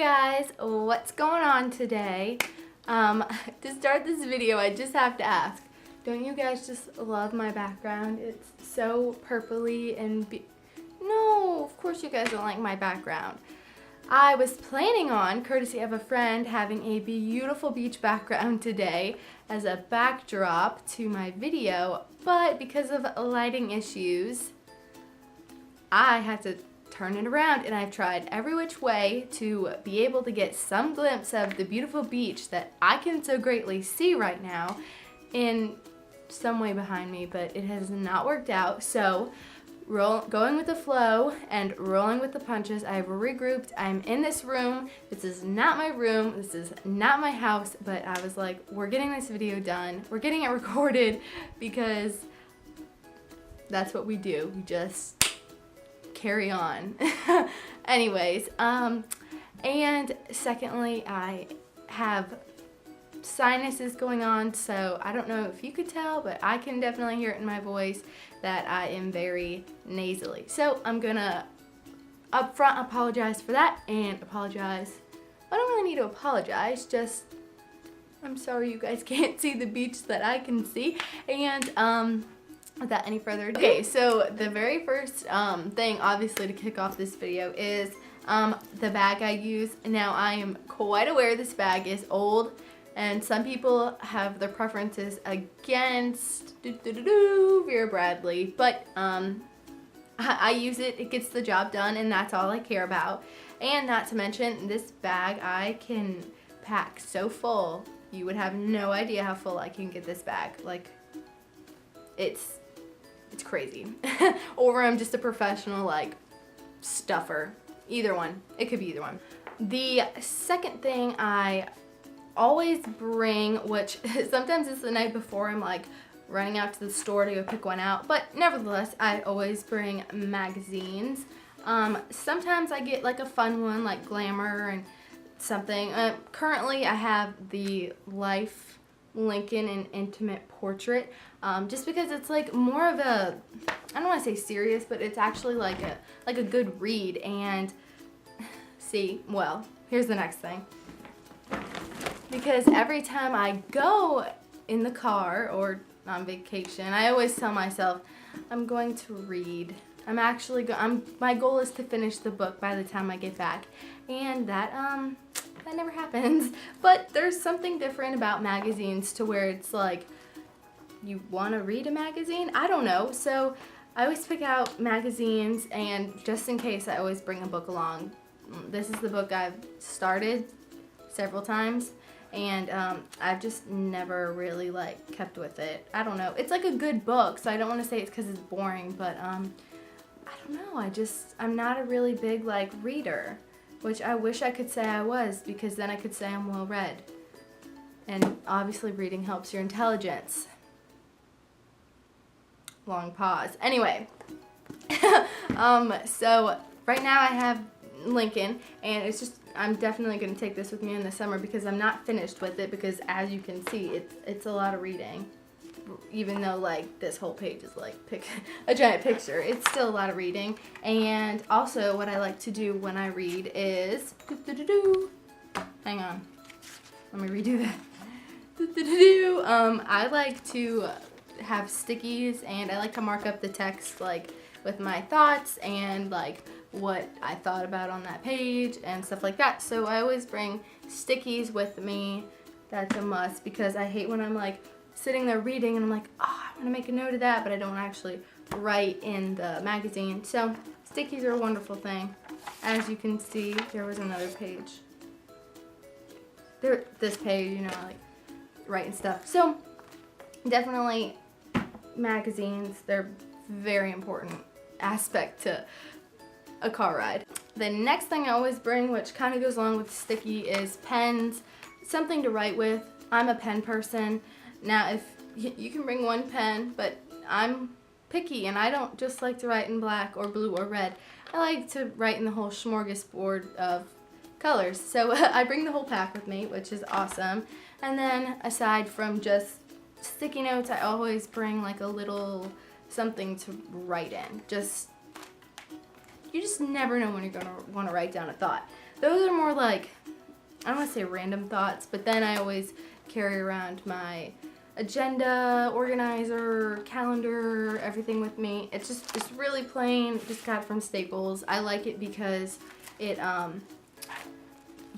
guys, what's going on today? To start this video, I just have to ask, don't you guys just love my background? It's so purpley and no, of course you guys don't like my background. I was planning on, courtesy of a friend, having a beautiful beach background today as a backdrop to my video, but because of lighting issues, I had to turn it around, and I've tried every which way to be able to get some glimpse of the beautiful beach that I can so greatly see right now in some way behind me, but it has not worked out. So going with the flow and rolling with the punches, I've regrouped. I'm in this room. This is not my room. This is not my house, but I was like, we're getting this video done. We're getting it recorded because that's what we do. We just carry on. Anyways, and secondly, I have sinuses going on, so I don't know if you could tell, but I can definitely hear it in my voice that I am very nasally. So I'm gonna upfront apologize for that and apologize. I don't really need to apologize, just I'm sorry you guys can't see the beach that I can see. And without any further ado, okay, so the very first thing, obviously, to kick off this video is the bag I use. Now, I am quite aware this bag is old, and some people have their preferences against Vera Bradley, but I use it. It gets the job done, and that's all I care about. And not to mention, this bag I can pack so full, you would have no idea how full I can get this bag. Like, it's crazy. Or I'm just a professional, like, stuffer. Either one. It could be either one. The second thing I always bring, which sometimes it's the night before, I'm like running out to the store to go pick one out, but nevertheless, I always bring magazines. Sometimes I get like a fun one, like Glamour and something. Currently, I have the Life Lincoln and Intimate Portrait, just because it's like more of a, I don't want to say serious, but it's actually like a good read. And see, well, here's the next thing, because every time I go in the car or on vacation, I always tell myself I'm going to read. My goal is to finish the book by the time I get back, and that never happens. But there's something different about magazines to where it's like, you want to read a magazine? I don't know. So I always pick out magazines, and just in case, I always bring a book along. This is the book I've started several times, and I've just never really like kept with it. I don't know. It's like a good book, so I don't want to say it's because it's boring, but I don't know. I'm not a really big like reader, which I wish I could say I was, because then I could say I'm well read. And obviously reading helps your intelligence. Long pause. Anyway, so right now I have Lincoln, and it's just, I'm definitely going to take this with me in the summer because I'm not finished with it, because as you can see, it's a lot of reading. Even though like this whole page is like a giant picture, it's still a lot of reading. And also what I like to do when I read is, hang on, let me redo that. I like to have stickies, and I like to mark up the text like with my thoughts and like what I thought about on that page and stuff like that. So I always bring stickies with me. That's a must, because I hate when I'm like sitting there reading and I'm like, oh, I want to make a note of that, but I don't actually write in the magazine. So stickies are a wonderful thing. As you can see, there was another page. This page, you know, like writing stuff. So definitely magazines, they're very important aspect to a car ride. The next thing I always bring, which kind of goes along with sticky, is pens, something to write with. I'm a pen person. Now, if you can bring one pen, but I'm picky, and I don't just like to write in black or blue or red. I like to write in the whole smorgasbord of colors. So I bring the whole pack with me, which is awesome. And then aside from just sticky notes, I always bring like a little something to write in. You just never know when you're gonna want to write down a thought. those are more like, I don't want to say random thoughts, but then I always carry around my agenda, organizer, calendar, everything with me. It's really plain, just got it from Staples. I like it because it,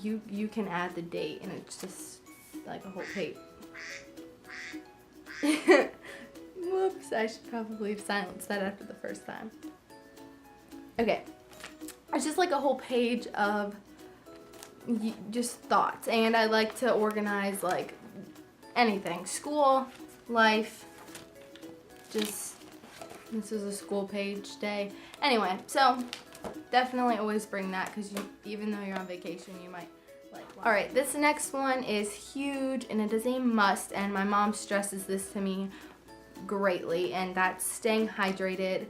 you can add the date and it's just like a whole page. Whoops, I should probably have silenced that after the first time. Okay, it's just like a whole page of just thoughts, and I like to organize like anything, school, life, just, this is a school page day. Anyway, so definitely always bring that because even though you're on vacation, you might like. Alright, this next one is huge and it is a must, and my mom stresses this to me greatly, and that's staying hydrated.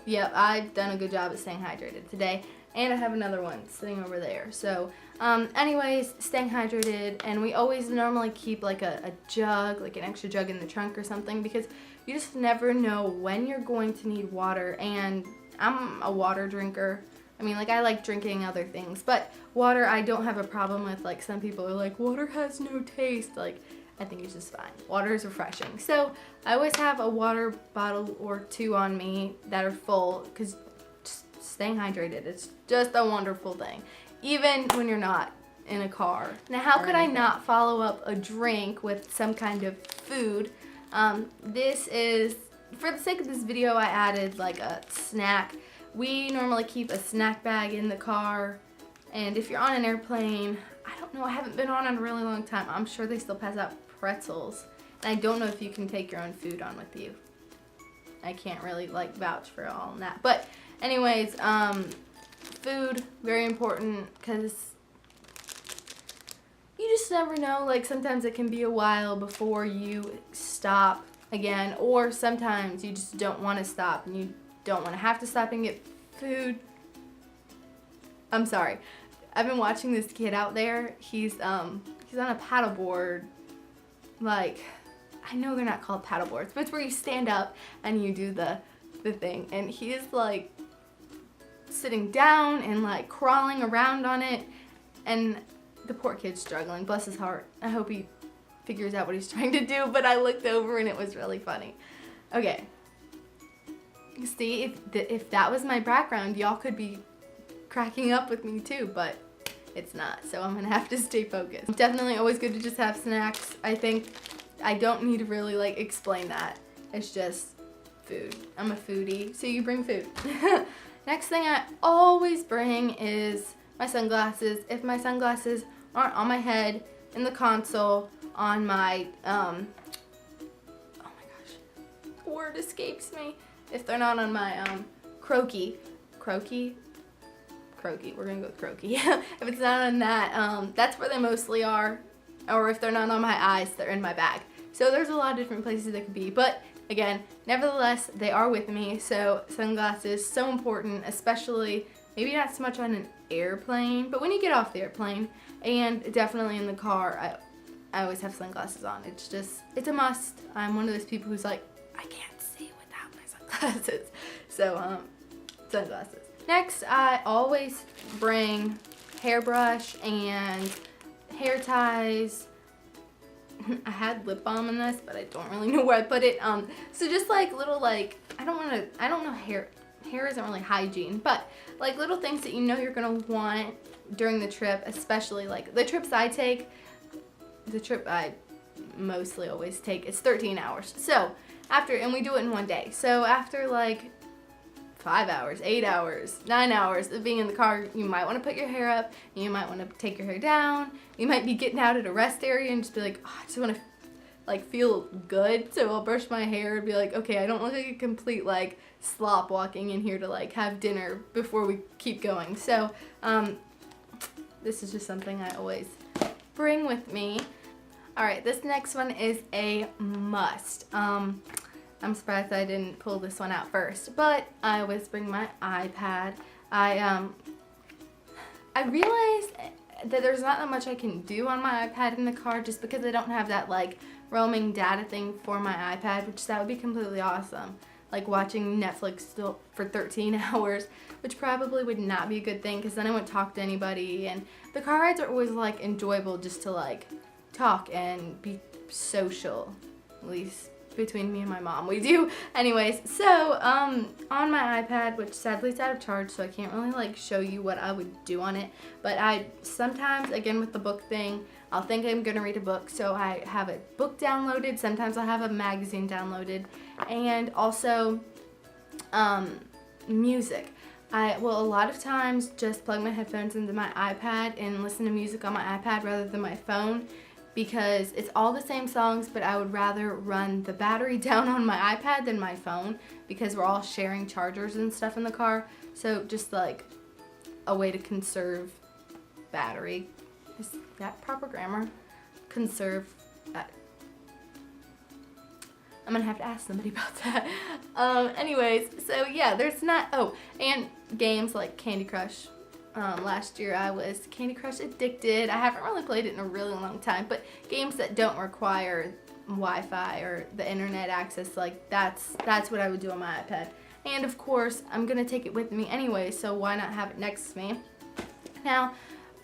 Yep, I've done a good job at staying hydrated today, and I have another one sitting over there. So anyways, staying hydrated, and we always normally keep like a jug, like an extra jug in the trunk or something, because you just never know when you're going to need water. And I'm a water drinker. I mean, like, I like drinking other things, but water I don't have a problem with. Like, some people are like, water has no taste. Like, I think it's just fine. Water is refreshing. So I always have a water bottle or two on me that are full, because staying hydrated, it's just a wonderful thing, even when you're not in a car. Now, how could I not follow up a drink with some kind of food? This is, for the sake of this video, I added like a snack. We normally keep a snack bag in the car, and if you're on an airplane, I don't know, I haven't been on in a really long time. I'm sure they still pass out pretzels, and I don't know if you can take your own food on with you. I can't really like vouch for all on that, but anyways, food, very important, because you just never know. Like, sometimes it can be a while before you stop again, or sometimes you just don't want to stop and you don't want to have to stop and get food. I'm sorry. I've been watching this kid out there. He's on a paddleboard. Like, I know they're not called paddleboards, but it's where you stand up and you do the thing, and he is like sitting down and like crawling around on it, and the poor kid's struggling, bless his heart. I hope he figures out what he's trying to do, but I looked over and it was really funny. Okay, see, if that was my background, y'all could be cracking up with me too, but it's not, so I'm gonna have to stay focused. Definitely always good to just have snacks. I think I don't need to really like explain that. It's just food. I'm a foodie, so you bring food. Next thing I always bring is my sunglasses. If my sunglasses aren't on my head, in the console, on my, oh my gosh, the word escapes me. If they're not on my, croaky, we're gonna go with croaky. If it's not on that, that's where they mostly are. Or if they're not on my eyes, they're in my bag. So there's a lot of different places they could be, but again, nevertheless, they are with me. So sunglasses, so important, especially maybe not so much on an airplane, but when you get off the airplane, and definitely in the car, I always have sunglasses on. It's a must. I'm one of those people who's like, I can't see without my sunglasses. So, sunglasses. Next, I always bring hairbrush and hair ties. I had lip balm in this, but I don't really know where I put it. So just like little, like, I don't know, hair isn't really hygiene, but like little things that you know you're gonna want during the trip, especially like the trips I take. The trip I mostly always take is 13 hours. So and we do it in one day. So after like 5 hours, 8 hours, 9 hours of being in the car, you might want to put your hair up, you might want to take your hair down, you might be getting out at a rest area and just be like, oh, I just want to like feel good, so I'll brush my hair and be like, okay, I don't look like a complete like slop walking in here to like have dinner before we keep going. So this is just something I always bring with me. Alright, this next one is a must. I'm surprised I didn't pull this one out first, but I always bring my iPad. I realized that there's not that much I can do on my iPad in the car just because I don't have that like roaming data thing for my iPad, which that would be completely awesome. like watching Netflix still for 13 hours, which probably would not be a good thing because then I wouldn't talk to anybody. And the car rides are always like enjoyable just to like talk and be social, at least between me and my mom we do. Anyways, so on my iPad, which sadly is out of charge, so I can't really like show you what I would do on it, but I sometimes, again with the book thing, I'll think I'm gonna read a book, so I have a book downloaded. Sometimes I have a magazine downloaded, and also music. I will a lot of times just plug my headphones into my iPad and listen to music on my iPad rather than my phone, because it's all the same songs, but I would rather run the battery down on my iPad than my phone, because we're all sharing chargers and stuff in the car. So just like a way to conserve battery. Is that proper grammar? Conserve. I'm gonna have to ask somebody about that. Anyways, so yeah, there's not, oh, and games like Candy Crush. Last year I was Candy Crush addicted. I haven't really played it in a really long time, but games that don't require Wi-Fi or the internet access, like that's what I would do on my iPad. And of course, I'm gonna take it with me anyway, so why not have it next to me? Now,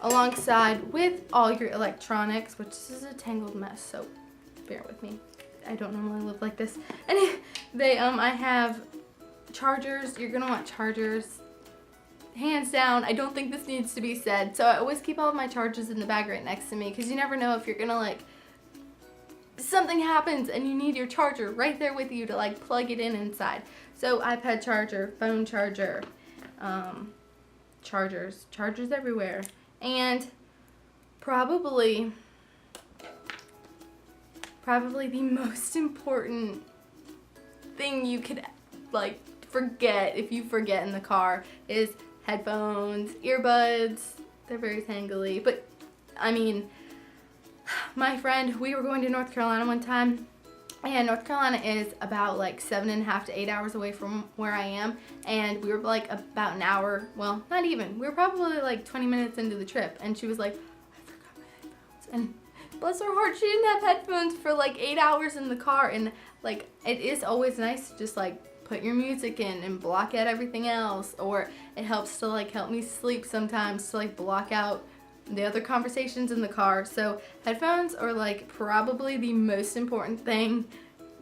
alongside with all your electronics, which this is a tangled mess, so bear with me. I don't normally live like this. And I have chargers. You're gonna want chargers. Hands down, I don't think this needs to be said. So I always keep all of my chargers in the bag right next to me, because you never know if you're gonna like, something happens and you need your charger right there with you to like plug it in inside. So iPad charger, phone charger, chargers everywhere. And probably the most important thing you could like forget if you forget in the car is headphones, earbuds. They're very tangly, but I mean, my friend, we were going to North Carolina one time, and North Carolina is about like 7.5 to 8 hours away from where I am, and we were like about an hour, well, not even, we were probably like 20 minutes into the trip, and she was like, I forgot my headphones, and bless her heart, she didn't have headphones for like 8 hours in the car. And like, it is always nice to just like put your music in and block out everything else, or it helps to like help me sleep sometimes to like block out the other conversations in the car. So headphones are like probably the most important thing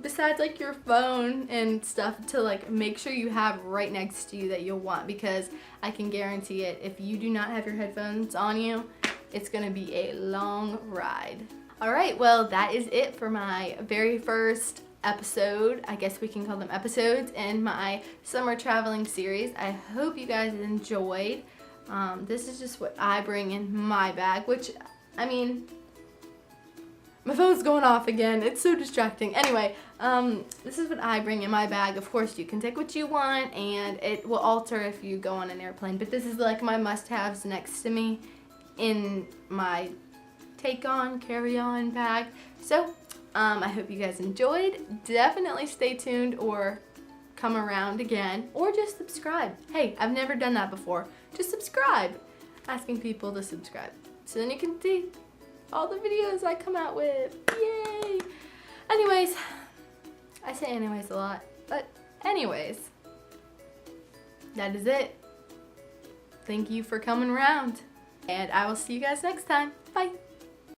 besides like your phone and stuff to like make sure you have right next to you that you'll want, because I can guarantee it, if you do not have your headphones on you, it's gonna be a long ride. Alright, well that is it for my very first episode, I guess we can call them episodes, in my summer traveling series. I hope you guys enjoyed. This is just what I bring in my bag, which, I mean, my phone's going off again. It's so distracting. Anyway, this is what I bring in my bag. Of course, you can take what you want, and it will alter if you go on an airplane, but this is like my must-haves next to me in my take-on, carry-on bag. So, I hope you guys enjoyed. Definitely stay tuned or come around again, or just subscribe. Hey, I've never done that before. Just subscribe. Asking people to subscribe, so then you can see all the videos I come out with. Yay! Anyways, I say anyways a lot, but anyways, that is it. Thank you for coming around, and I will see you guys next time. Bye.